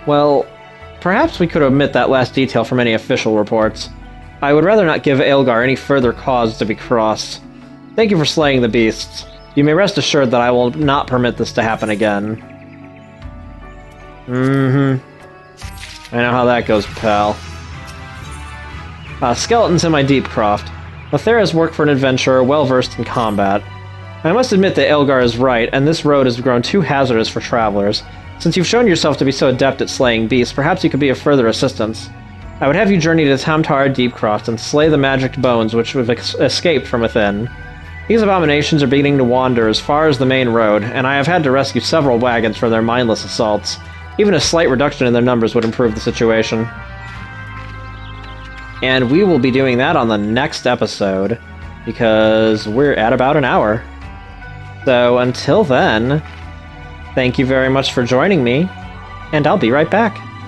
Well, perhaps we could omit that last detail from any official reports. I would rather not give Aelgar any further cause to be crossed. Thank you for slaying the beasts. You may rest assured that I will not permit this to happen again. I know how that goes, pal. Skeletons in my deep croft. Lothara's work for an adventurer well-versed in combat. I must admit that Aelgar is right, and this road has grown too hazardous for travelers. Since you've shown yourself to be so adept at slaying beasts, perhaps you could be of further assistance. I would have you journey to Tamtar Deepcroft and slay the magic bones which have escaped from within. These abominations are beginning to wander as far as the main road, and I have had to rescue several wagons from their mindless assaults. Even a slight reduction in their numbers would improve the situation. And we will be doing that on the next episode, because we're at about an hour. So until then, thank you very much for joining me, and I'll be right back.